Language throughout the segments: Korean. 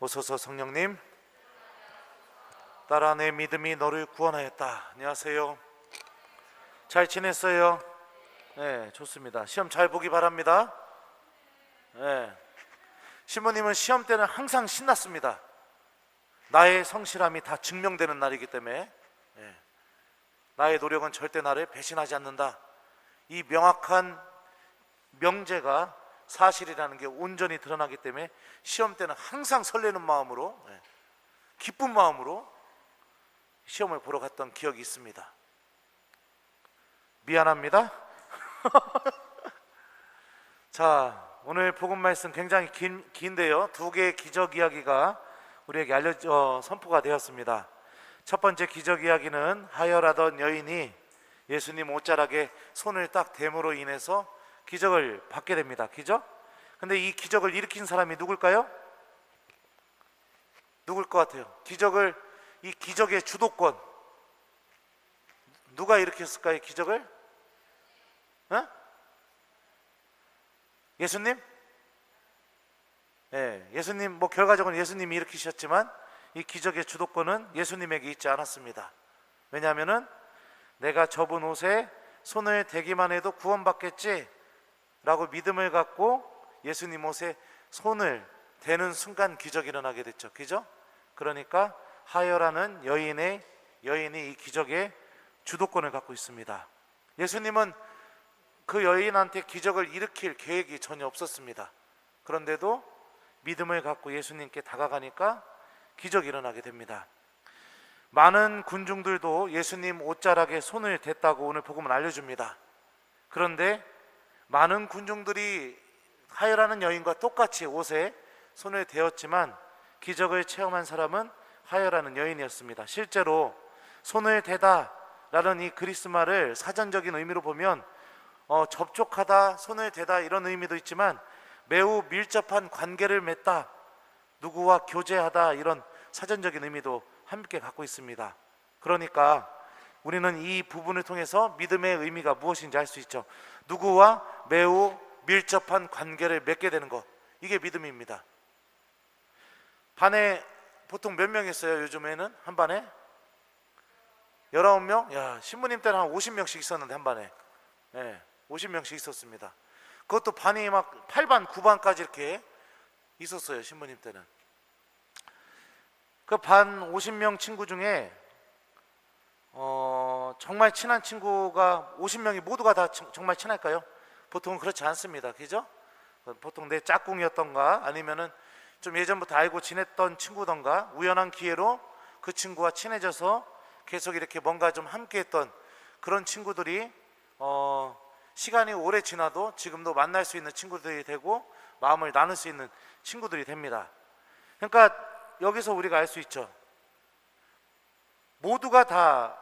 오소서 성령님, 따라 내 믿음이 너를 구원하였다. 안녕하세요. 잘 지냈어요? 네, 좋습니다. 시험 잘 보기 바랍니다. 네. 신부님은 시험 때는 항상 신났습니다. 나의 성실함이 다 증명되는 날이기 때문에 나의 노력은 절대 나를 배신하지 않는다. 이 명확한 명제가 사실이라는 게 온전히 드러나기 때문에 시험 때는 항상 설레는 마음으로, 기쁜 마음으로 시험을 보러 갔던 기억이 있습니다. 미안합니다. 자, 오늘 복음 말씀 굉장히 긴데요. 두 개의 기적 이야기가 우리에게 선포가 되었습니다. 첫 번째 기적 이야기는 하혈하던 여인이 예수님 옷자락에 손을 딱 댐으로 인해서 기적을 받게 됩니다. 기적? 근데 이 기적을 일으킨 사람이 누굴까요? 누굴 것 같아요? 이 기적의 주도권 누가 일으켰을까요? 기적을? 예수님? 예수님, 결과적으로 예수님이 일으키셨지만 이 기적의 주도권은 예수님에게 있지 않았습니다. 왜냐하면은 내가 접은 옷에 손을 대기만 해도 구원받겠지 라고 믿음을 갖고 예수님 옷에 손을 대는 순간 기적이 일어나게 됐죠. 그죠? 그러니까 하혈하는 여인이 이 기적의 주도권을 갖고 있습니다. 예수님은 그 여인한테 기적을 일으킬 계획이 전혀 없었습니다. 그런데도 믿음을 갖고 예수님께 다가가니까 기적이 일어나게 됩니다. 많은 군중들도 예수님 옷자락에 손을 댔다고 오늘 복음은 알려줍니다. 그런데 많은 군중들이 하혈하는 여인과 똑같이 옷에 손을 대었지만 기적을 체험한 사람은 하혈하는 여인이었습니다. 실제로 손을 대다 라는 이 그리스 말을 사전적인 의미로 보면 접촉하다, 손을 대다 이런 의미도 있지만 매우 밀접한 관계를 맺다, 누구와 교제하다 이런 사전적인 의미도 함께 갖고 있습니다. 그러니까 우리는 이 부분을 통해서 믿음의 의미가 무엇인지 알 수 있죠. 누구와 매우 밀접한 관계를 맺게 되는 것, 이게 믿음입니다. 반에 보통 몇 명 있어요? 요즘에는 한 반에 19명? 야, 신부님 때는 한 50명씩 있었는데 한 반에 50명씩 있었습니다. 그것도 반이 막 8반, 9반까지 이렇게 있었어요. 신부님 때는. 그 반 50명 친구 중에 정말 친한 친구가 50명이 모두가 다 정말 친할까요? 보통은 그렇지 않습니다. 그죠? 보통 내 짝꿍이었던가 아니면은 좀 예전부터 알고 지냈던 친구던가 우연한 기회로 그 친구와 친해져서 계속 이렇게 뭔가 좀 함께했던 그런 친구들이 시간이 오래 지나도 지금도 만날 수 있는 친구들이 되고 마음을 나눌 수 있는 친구들이 됩니다. 그러니까 여기서 우리가 알 수 있죠. 모두가 다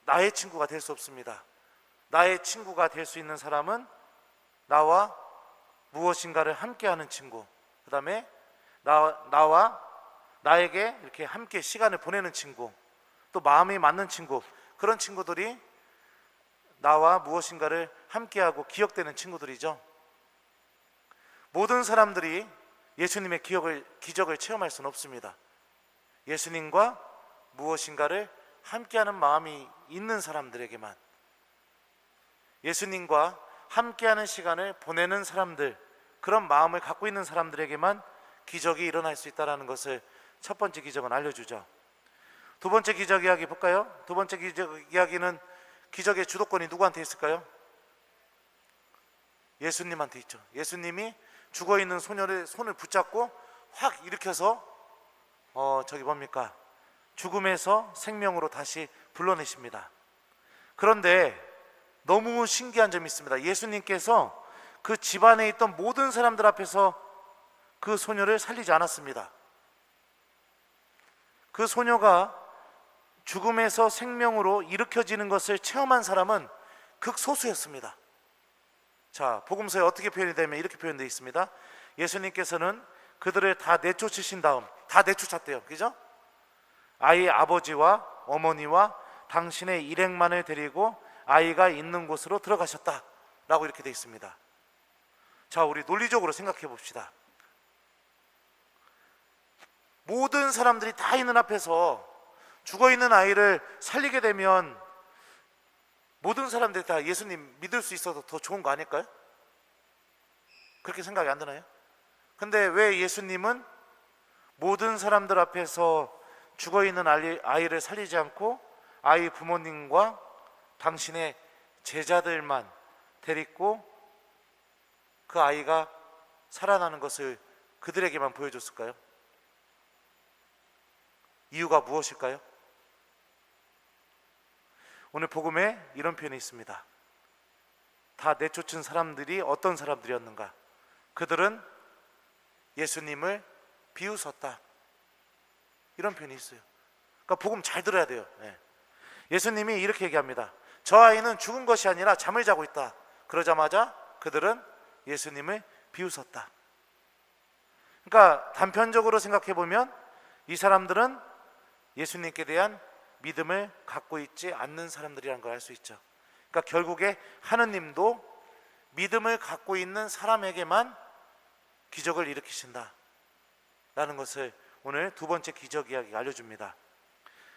나의 친구가 될 수 없습니다. 나의 친구가 될 수 있는 사람은 나와 무엇인가를 함께하는 친구, 그 다음에 나와 나에게 이렇게 함께 시간을 보내는 친구, 또 마음이 맞는 친구, 그런 친구들이 나와 무엇인가를 함께하고 기억되는 친구들이죠. 모든 사람들이 예수님의 기적을 체험할 수는 없습니다. 예수님과 무엇인가를 함께하는 마음이 있는 사람들에게만, 예수님과 함께하는 시간을 보내는 사람들, 그런 마음을 갖고 있는 사람들에게만 기적이 일어날 수 있다는 것을 첫 번째 기적은 알려주죠. 두 번째 기적 이야기 볼까요? 두 번째 기적 이야기는 기적의 주도권이 누구한테 있을까요? 예수님한테 있죠. 예수님이 죽어있는 소녀를 손을 붙잡고 확 일으켜서 죽음에서 생명으로 다시 불러내십니다. 그런데 너무 신기한 점이 있습니다. 예수님께서 그 집안에 있던 모든 사람들 앞에서 그 소녀를 살리지 않았습니다. 그 소녀가 죽음에서 생명으로 일으켜지는 것을 체험한 사람은 극소수였습니다. 자, 복음서에 어떻게 표현이 되면 이렇게 표현되어 있습니다. 예수님께서는 그들을 다 내쫓으신 다음, 다 내쫓았대요. 그죠? 아이의 아버지와 어머니와 당신의 일행만을 데리고 아이가 있는 곳으로 들어가셨다 라고 이렇게 되어 있습니다. 자, 우리 논리적으로 생각해 봅시다. 모든 사람들이 다 있는 앞에서 죽어있는 아이를 살리게 되면 모든 사람들이 다 예수님 믿을 수 있어서 더 좋은 거 아닐까요? 그렇게 생각이 안 드나요? 근데 왜 예수님은 모든 사람들 앞에서 죽어있는 아이를 살리지 않고 아이 부모님과 당신의 제자들만 데리고 그 아이가 살아나는 것을 그들에게만 보여줬을까요? 이유가 무엇일까요? 오늘 복음에 이런 표현이 있습니다. 다 내쫓은 사람들이 어떤 사람들이었는가? 그들은 예수님을 비웃었다. 이런 표현이 있어요. 그러니까 복음 잘 들어야 돼요. 예수님이 이렇게 얘기합니다. 저 아이는 죽은 것이 아니라 잠을 자고 있다. 그러자마자 그들은 예수님을 비웃었다. 그러니까 단편적으로 생각해 보면 이 사람들은 예수님께 대한 믿음을 갖고 있지 않는 사람들이라는 걸 알 수 있죠. 그러니까 결국에 하느님도 믿음을 갖고 있는 사람에게만 기적을 일으키신다 라는 것을 오늘 두 번째 기적 이야기가 알려줍니다.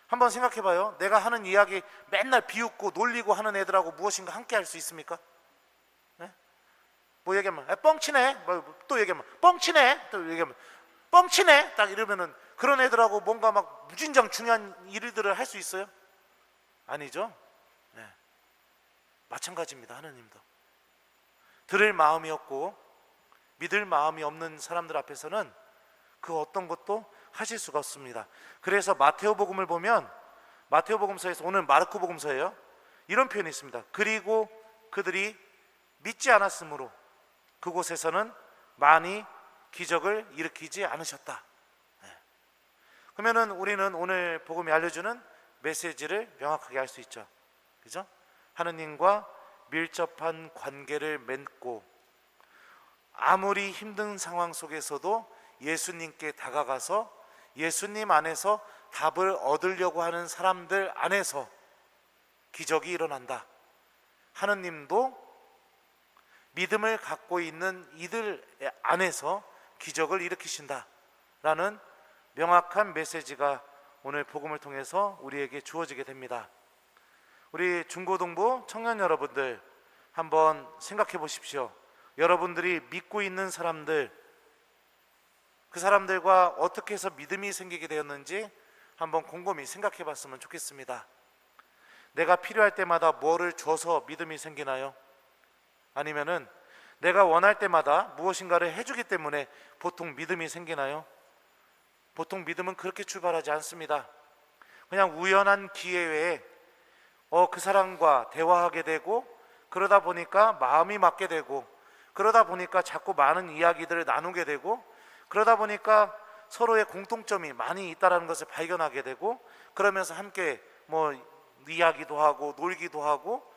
한번 생각해 봐요. 내가 하는 이야기 맨날 비웃고 놀리고 하는 애들하고 무엇인가 함께 할 수 있습니까? 네? 뭐 얘기하면 뻥치네, 또 얘기하면 뻥치네, 또 얘기하면 뻥치네, 딱 이러면은 그런 애들하고 뭔가 막 무진장 중요한 일들을 할 수 있어요? 아니죠. 네. 마찬가지입니다. 하느님도 들을 마음이 없고 믿을 마음이 없는 사람들 앞에서는 그 어떤 것도 하실 수가 없습니다. 그래서 마테오복음을 보면, 마테오복음서에서, 오늘 마르코복음서예요, 이런 표현이 있습니다. 그리고 그들이 믿지 않았으므로 그곳에서는 많이 기적을 일으키지 않으셨다. 그러면은 우리는 오늘 복음이 알려주는 메시지를 명확하게 알 수 있죠. 그죠? 하느님과 밀접한 관계를 맺고 아무리 힘든 상황 속에서도 예수님께 다가가서 예수님 안에서 답을 얻으려고 하는 사람들 안에서 기적이 일어난다. 하느님도 믿음을 갖고 있는 이들 안에서 기적을 일으키신다 라는 명확한 메시지가 오늘 복음을 통해서 우리에게 주어지게 됩니다. 우리 중고등부 청년 여러분들 한번 생각해 보십시오. 여러분들이 믿고 있는 사람들, 그 사람들과 어떻게 해서 믿음이 생기게 되었는지 한번 곰곰이 생각해 봤으면 좋겠습니다. 내가 필요할 때마다 뭐를 줘서 믿음이 생기나요? 아니면은 내가 원할 때마다 무엇인가를 해주기 때문에 보통 믿음이 생기나요? 보통 믿음은 그렇게 출발하지 않습니다. 그냥 우연한 기회에 그 사람과 대화하게 되고, 그러다 보니까 마음이 맞게 되고, 그러다 보니까 자꾸 많은 이야기들을 나누게 되고, 그러다 보니까 서로의 공통점이 많이 있다는 것을 발견하게 되고, 그러면서 함께 뭐 이야기도 하고 놀기도 하고,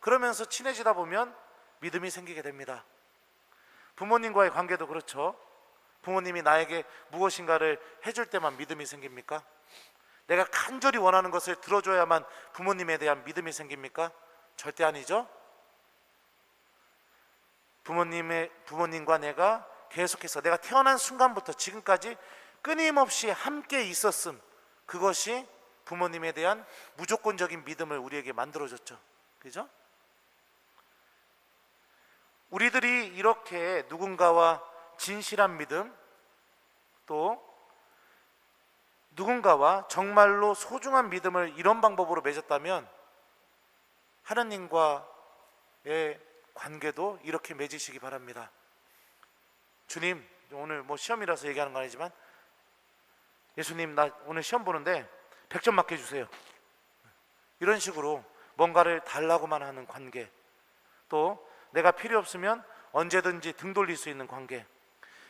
그러면서 친해지다 보면 믿음이 생기게 됩니다. 부모님과의 관계도 그렇죠. 부모님이 나에게 무엇인가를 해줄 때만 믿음이 생깁니까? 내가 간절히 원하는 것을 들어줘야만 부모님에 대한 믿음이 생깁니까? 절대 아니죠. 부모님과 내가 계속해서 내가 태어난 순간부터 지금까지 끊임없이 함께 있었음, 그것이 부모님에 대한 무조건적인 믿음을 우리에게 만들어줬죠. 그죠? 우리들이 이렇게 누군가와 진실한 믿음, 또 누군가와 정말로 소중한 믿음을 이런 방법으로 맺었다면 하나님과의 관계도 이렇게 맺으시기 바랍니다. 주님, 오늘 뭐 시험이라서 얘기하는 건 아니지만, 예수님 나 오늘 시험 보는데 100점 맞게 해주세요. 이런 식으로 뭔가를 달라고만 하는 관계, 또 내가 필요 없으면 언제든지 등 돌릴 수 있는 관계,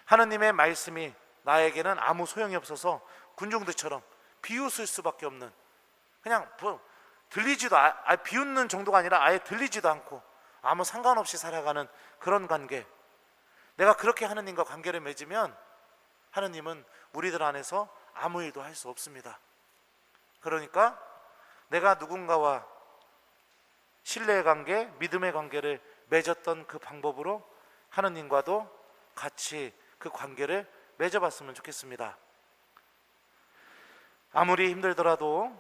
하느님의 말씀이 나에게는 아무 소용이 없어서 군중들처럼 비웃을 수밖에 없는, 그냥 들리지도 비웃는 정도가 아니라 아예 들리지도 않고 아무 상관없이 살아가는 그런 관계, 내가 그렇게 하느님과 관계를 맺으면 하느님은 우리들 안에서 아무 일도 할 수 없습니다. 그러니까 내가 누군가와 신뢰의 관계, 믿음의 관계를 맺었던 그 방법으로 하느님과도 같이 그 관계를 맺어봤으면 좋겠습니다. 아무리 힘들더라도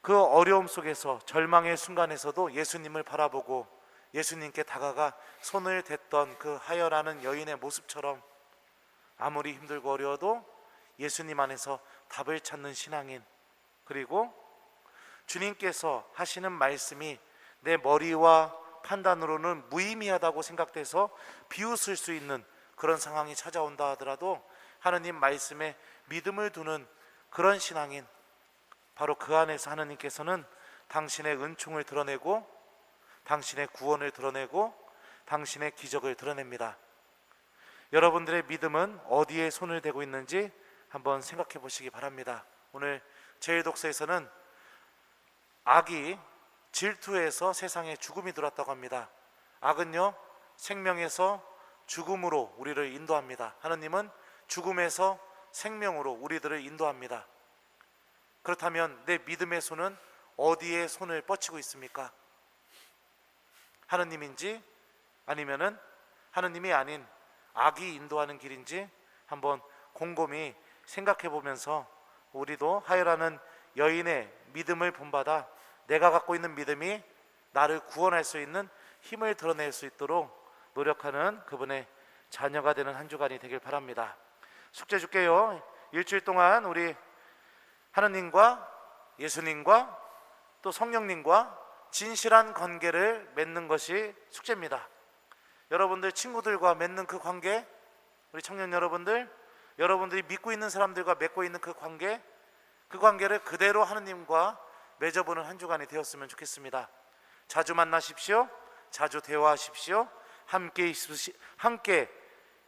그 어려움 속에서, 절망의 순간에서도 예수님을 바라보고 예수님께 다가가 손을 댔던 그 하여라는 여인의 모습처럼 아무리 힘들고 어려워도 예수님 안에서 답을 찾는 신앙인, 그리고 주님께서 하시는 말씀이 내 머리와 판단으로는 무의미하다고 생각돼서 비웃을 수 있는 그런 상황이 찾아온다 하더라도 하느님 말씀에 믿음을 두는 그런 신앙인, 바로 그 안에서 하느님께서는 당신의 은총을 드러내고 당신의 구원을 드러내고 당신의 기적을 드러냅니다. 여러분들의 믿음은 어디에 손을 대고 있는지 한번 생각해 보시기 바랍니다. 오늘 제1독서에서는 악이 질투에서 세상에 죽음이 들어왔다고 합니다. 악은요, 생명에서 죽음으로 우리를 인도합니다. 하느님은 죽음에서 생명으로 우리들을 인도합니다. 그렇다면 내 믿음의 손은 어디에 손을 뻗치고 있습니까? 하느님인지 아니면은 하느님이 아닌 악이 인도하는 길인지 한번 곰곰이 생각해 보면서 우리도 하여라는 여인의 믿음을 본받아 내가 갖고 있는 믿음이 나를 구원할 수 있는 힘을 드러낼 수 있도록 노력하는 그분의 자녀가 되는 한 주간이 되길 바랍니다. 숙제 줄게요. 일주일 동안 우리 하느님과 예수님과 또 성령님과 진실한 관계를 맺는 것이 숙제입니다. 여러분들 친구들과 맺는 그 관계, 우리 청년 여러분들, 여러분들이 믿고 있는 사람들과 맺고 있는 그 관계, 그 관계를 그대로 하느님과 맺어보는 한 주간이 되었으면 좋겠습니다. 자주 만나십시오. 자주 대화하십시오. 함께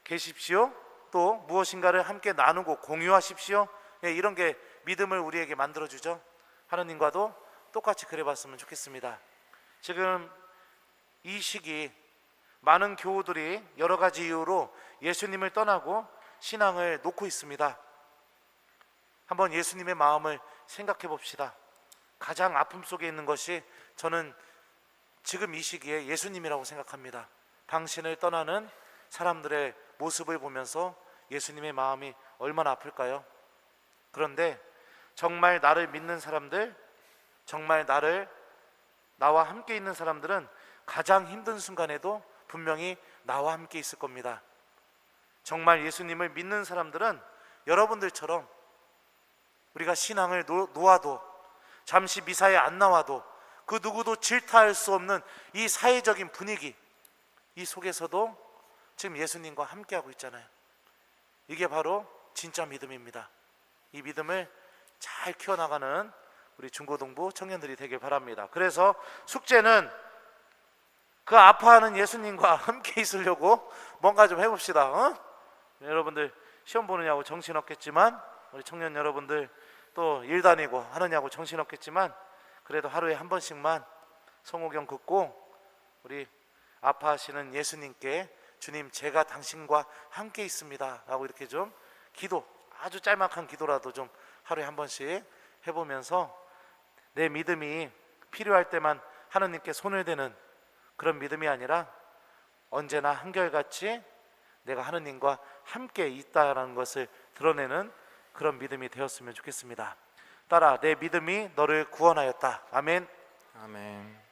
계십시오. 또 무엇인가를 함께 나누고 공유하십시오. 이런 게 믿음을 우리에게 만들어주죠. 하느님과도 똑같이 그래봤으면 좋겠습니다. 지금 이 시기 많은 교우들이 여러 가지 이유로 예수님을 떠나고 신앙을 놓고 있습니다. 한번 예수님의 마음을 생각해 봅시다. 가장 아픔 속에 있는 것이 저는 지금 이 시기에 예수님이라고 생각합니다. 당신을 떠나는 사람들의 모습을 보면서 예수님의 마음이 얼마나 아플까요? 그런데 정말 나를 믿는 사람들, 정말 나와 함께 있는 사람들은 가장 힘든 순간에도 분명히 나와 함께 있을 겁니다. 정말 예수님을 믿는 사람들은 여러분들처럼 우리가 신앙을 놓아도, 잠시 미사에 안 나와도, 그 누구도 질타할 수 없는 이 사회적인 분위기, 이 속에서도 지금 예수님과 함께하고 있잖아요. 이게 바로 진짜 믿음입니다. 이 믿음을 잘 키워나가는 우리 중고등부 청년들이 되길 바랍니다. 그래서 숙제는 그 아파하는 예수님과 함께 있으려고 뭔가 좀 해봅시다. 여러분들 시험 보느냐고 정신없겠지만, 우리 청년 여러분들 또 일 다니고 하느냐고 정신없겠지만, 그래도 하루에 한 번씩만 성호경 긋고 우리 아파하시는 예수님께 주님, 제가 당신과 함께 있습니다 라고 이렇게 좀 기도, 아주 짤막한 기도라도 좀 하루에 한 번씩 해보면서 내 믿음이 필요할 때만 하느님께 손을 대는 그런 믿음이 아니라 언제나 한결같이 내가 하느님과 함께 있다라는 것을 드러내는 그런 믿음이 되었으면 좋겠습니다. 따라, 내 믿음이 너를 구원하였다. 아멘. 아멘.